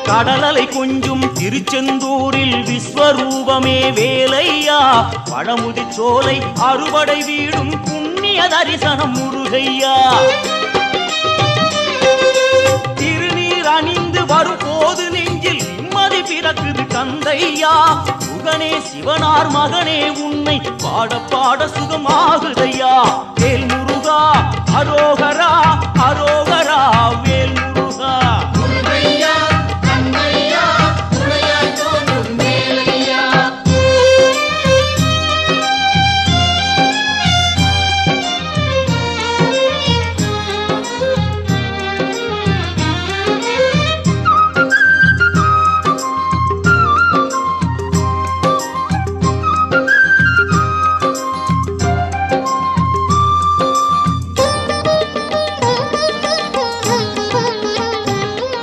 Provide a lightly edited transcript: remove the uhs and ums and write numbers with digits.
கடலலை கொஞ்சும் திருச்செந்தூரில் விஸ்வரூபமே வேலையா பழமுதி சோலை அறுபடை வீடும் புண்ணிய தரிசனம் முருகையா திருநீர் அணிந்து வரும் போது நெஞ்சில் நிம்மதி பிறக்குது கந்தையா சுகனே சிவனார் மகனே உன்னை பாட பாட சுகமாகுதையா வேல் முருகா அரோகரா அரோகரா வேல் முருகா